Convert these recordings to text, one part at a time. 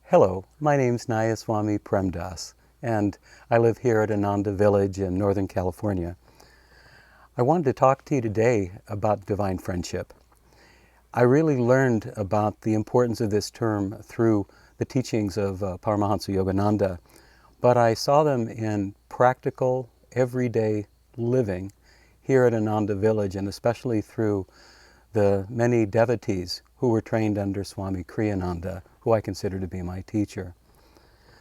Hello, my name's Nayaswami Premdas, and I live here at Ananda Village in Northern California. I wanted to talk to you today about divine friendship. I really learned about the importance of this term through the teachings of Paramahansa Yogananda, but I saw them in practical, everyday living here at Ananda Village, and especially through the many devotees who were trained under Swami Kriyananda, who I consider to be my teacher.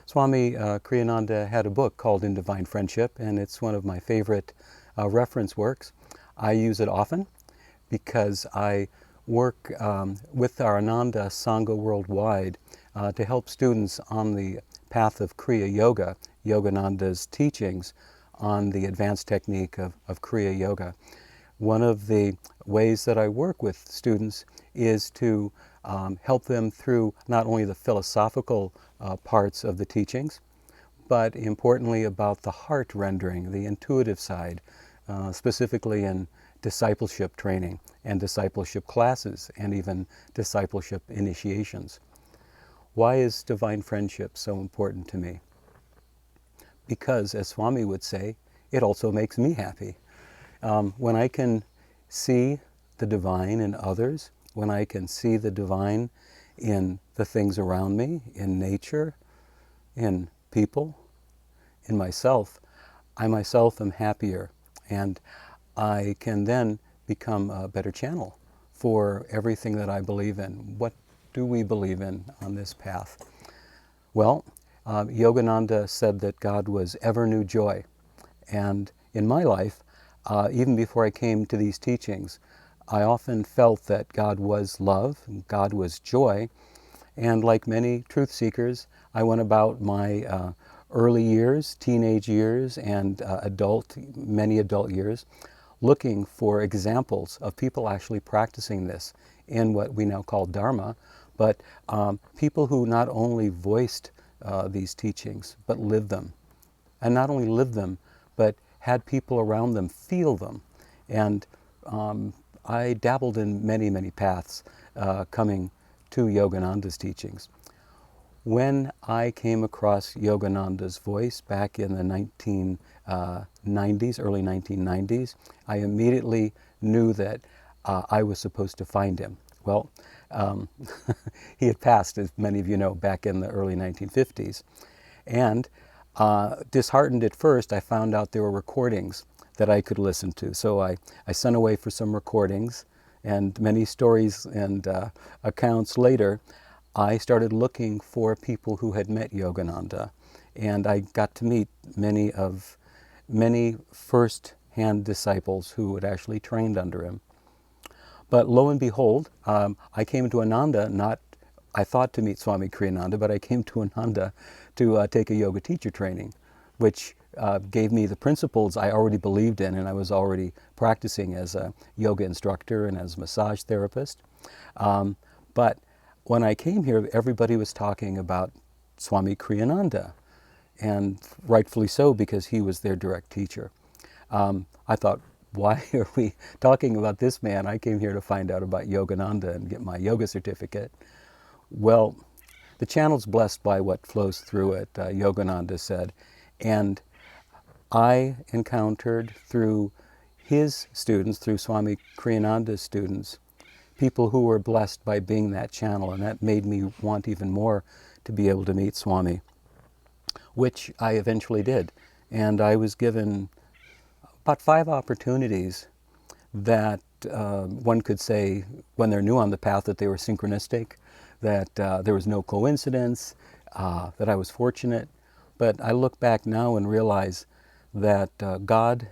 Swami Kriyananda had a book called In Divine Friendship, and it's one of my favorite reference works. I use it often because I work with our Ananda Sangha worldwide to help students on the path of Kriya Yoga, Yogananda's teachings on the advanced technique of Kriya Yoga. One of the ways that I work with students is to help them through not only the philosophical parts of the teachings, but importantly about the heart rendering, the intuitive side, specifically in discipleship training and discipleship classes and even discipleship initiations. Why is divine friendship so important to me? Because, as Swami would say, it also makes me happy. When I can see the divine in others, when I can see the divine in the things around me, in nature, in people, in myself, I myself am happier, and I can then become a better channel for everything that I believe in. What do we believe in on this path? Well, Yogananda said that God was ever new joy, and in my life, even before I came to these teachings, I often felt that God was love, and God was joy, and like many truth seekers, I went about my early years, teenage years, and many adult years, looking for examples of people actually practicing this in what we now call Dharma, but people who not only voiced these teachings, but lived them. And not only lived them, but had people around them feel them. And I dabbled in many, many paths coming to Yogananda's teachings. When I came across Yogananda's voice back in the 1990s, early 1990s, I immediately knew that I was supposed to find him. Well, he had passed, as many of you know, back in the early 1950s. And disheartened at first, I found out there were recordings that I could listen to. So I sent away for some recordings, and many stories and accounts later, I started looking for people who had met Yogananda. And I got to meet many first-hand disciples who had actually trained under him. But lo and behold, I came to Ananda I thought to meet Swami Kriyananda, but I came to Ananda to take a yoga teacher training, which gave me the principles I already believed in, and I was already practicing as a yoga instructor and as a massage therapist. But when I came here, everybody was talking about Swami Kriyananda, and rightfully so, because he was their direct teacher. I thought, why are we talking about this man? I came here to find out about Yogananda and get my yoga certificate. Well, the channel's blessed by what flows through it, Yogananda said. And I encountered through his students, through Swami Kriyananda's students, people who were blessed by being that channel, and that made me want even more to be able to meet Swami, which I eventually did. And I was given about 5 opportunities that one could say, when they're new on the path, that they were synchronistic, that there was no coincidence, that I was fortunate. But I look back now and realize that God,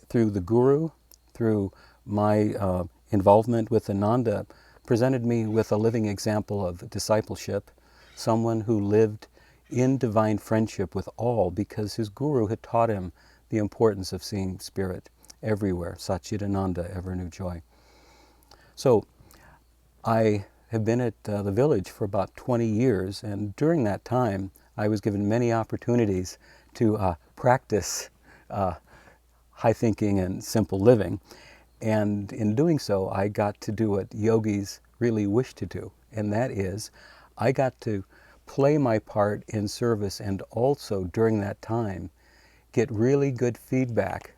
through the Guru, through my involvement with Ananda, presented me with a living example of discipleship, someone who lived in divine friendship with all because his Guru had taught him the importance of seeing spirit everywhere, Satchidananda, ever new joy. So I have been at the village for about 20 years, and during that time I was given many opportunities to practice high thinking and simple living. And in doing so, I got to do what yogis really wish to do, and that is I got to play my part in service and also during that time get really good feedback,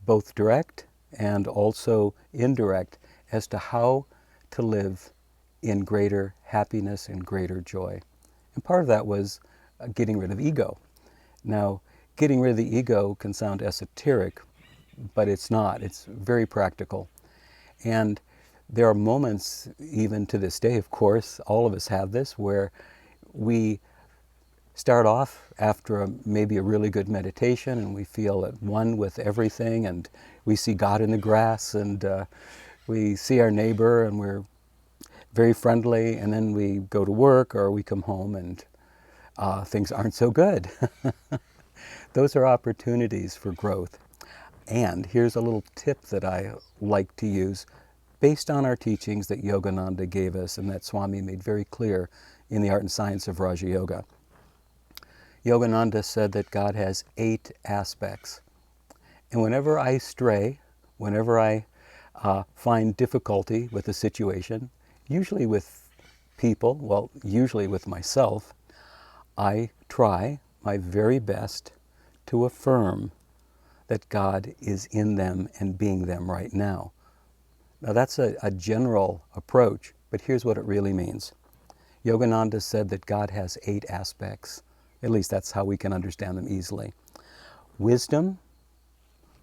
both direct and also indirect, as to how to live in greater happiness and greater joy. And part of that was getting rid of ego. Now, getting rid of the ego can sound esoteric, but it's not. It's very practical. And there are moments, even to this day, of course, all of us have this, where we start off after maybe a really good meditation and we feel at one with everything, and we see God in the grass, and we see our neighbor and we're very friendly, and then we go to work or we come home and things aren't so good. Those are opportunities for growth. And here's a little tip that I like to use based on our teachings that Yogananda gave us and that Swami made very clear in the Art and Science of Raja Yoga. Yogananda said that God has 8 aspects. And whenever I stray, whenever I find difficulty with a situation, usually with people, well, usually with myself, I try my very best to affirm that God is in them and being them right now. Now that's a general approach, but here's what it really means. Yogananda said that God has 8 aspects. At least that's how we can understand them easily. Wisdom,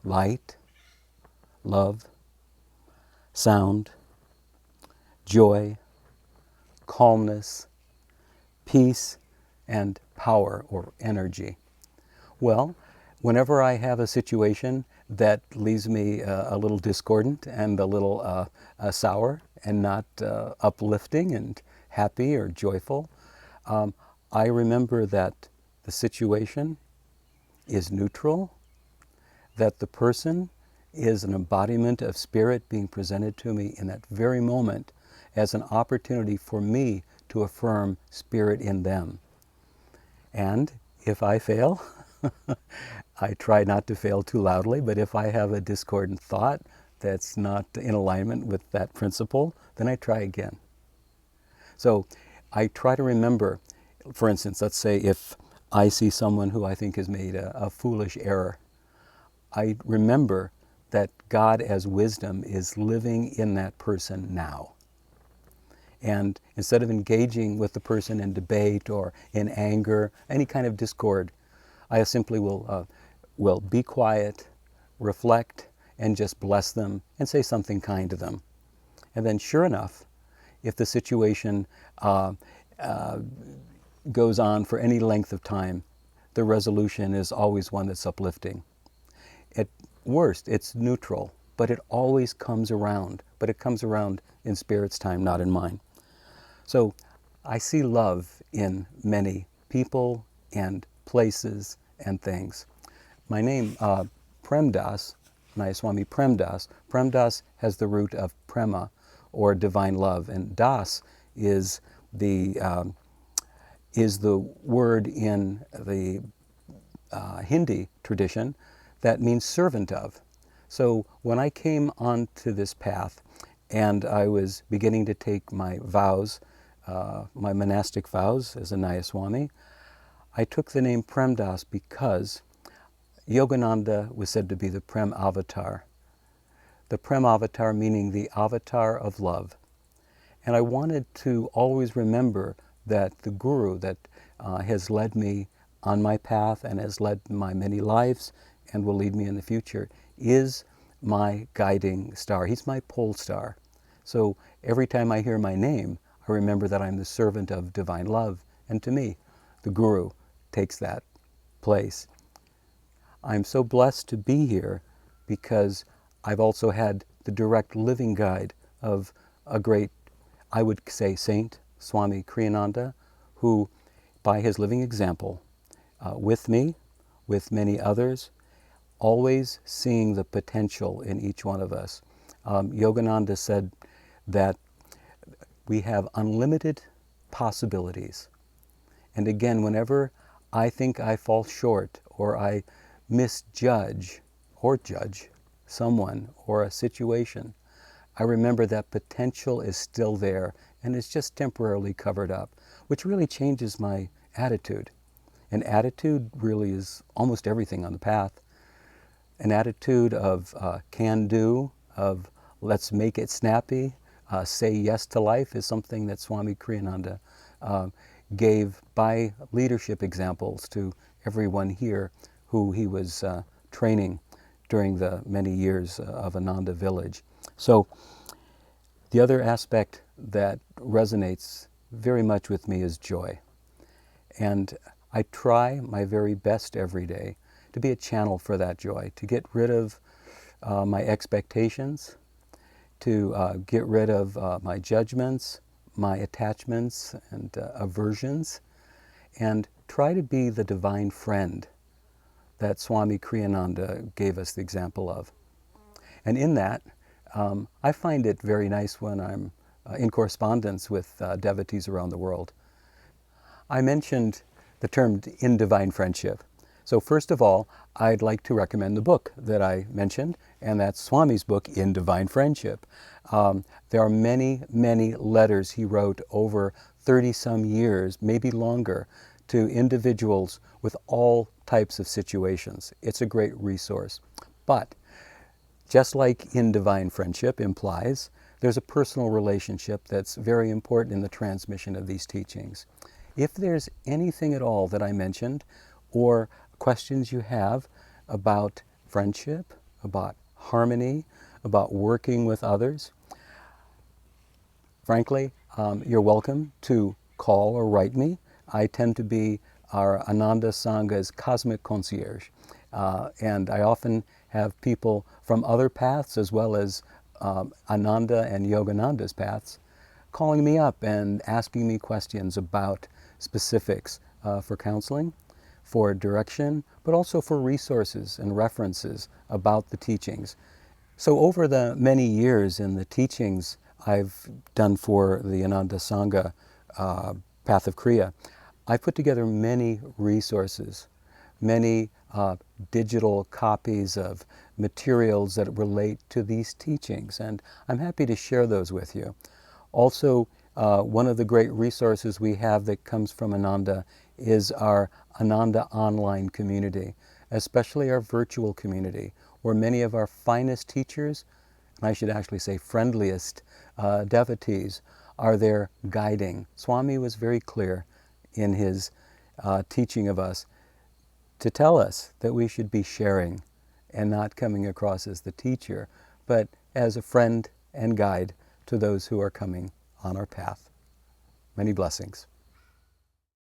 light, love, sound, joy, calmness, peace, and power or energy. Well, whenever I have a situation that leaves me a little discordant and a little sour and not uplifting and happy or joyful, I remember that the situation is neutral, that the person is an embodiment of spirit being presented to me in that very moment as an opportunity for me to affirm spirit in them. And if I fail, I try not to fail too loudly, but if I have a discordant thought that's not in alignment with that principle, then I try again. So I try to remember, for instance, let's say if I see someone who I think has made a foolish error, I remember that God as wisdom is living in that person now. And instead of engaging with the person in debate or in anger, any kind of discord, I simply will be quiet, reflect, and just bless them and say something kind to them. And then sure enough, if the situation goes on for any length of time, the resolution is always one that's uplifting. At worst, it's neutral, but it always comes around. But it comes around in Spirit's time, not in mine. So I see love in many people and places and things. My name, Premdas, Nayaswami Premdas, Premdas has the root of prema, or divine love, and das is the word in the Hindi tradition that means servant of. So when I came onto this path and I was beginning to take my vows, my monastic vows as a Nayaswami, I took the name Premdas because Yogananda was said to be the Prem Avatar. The Prem Avatar meaning the avatar of love. And I wanted to always remember that the Guru that has led me on my path and has led my many lives and will lead me in the future is my guiding star. He's my pole star. So every time I hear my name, I remember that I'm the servant of divine love. And to me, the Guru takes that place. I'm so blessed to be here because I've also had the direct living guide of a great, I would say, saint, Swami Kriyananda, who, by his living example, with me, with many others, always seeing the potential in each one of us. Yogananda said that we have unlimited possibilities. And again, whenever I think I fall short or I misjudge or judge someone or a situation, I remember that potential is still there and it's just temporarily covered up, which really changes my attitude. And attitude really is almost everything on the path. An attitude of can-do, of let's make it snappy, say yes to life is something that Swami Kriyananda gave by leadership examples to everyone here who he was training during the many years of Ananda village. So the other aspect that resonates very much with me is joy. And I try my very best every day to be a channel for that joy, to get rid of my expectations, to get rid of my judgments, my attachments and aversions, and try to be the divine friend that Swami Kriyananda gave us the example of. And in that, I find it very nice when I'm in correspondence with devotees around the world. I mentioned the term in divine friendship. So first of all, I'd like to recommend the book that I mentioned, and that's Swami's book, In Divine Friendship. There are many, many letters he wrote over 30-some years, maybe longer, to individuals with all types of situations. It's a great resource. But just like In Divine Friendship implies, there's a personal relationship that's very important in the transmission of these teachings. If there's anything at all that I mentioned, or questions you have about friendship, about harmony, about working with others, frankly, you're welcome to call or write me. I tend to be our Ananda Sangha's cosmic concierge. And I often have people from other paths as well as Ananda and Yogananda's paths calling me up and asking me questions about specifics for counseling, for direction, but also for resources and references about the teachings. So over the many years in the teachings I've done for the Ananda Sangha Path of Kriya, I've put together many resources, many digital copies of materials that relate to these teachings, and I'm happy to share those with you. Also, one of the great resources we have that comes from Ananda is our Ananda online community, especially our virtual community, where many of our finest teachers, and I should actually say friendliest devotees, are there guiding. Swami was very clear in his teaching of us to tell us that we should be sharing and not coming across as the teacher, but as a friend and guide to those who are coming on our path. Many blessings.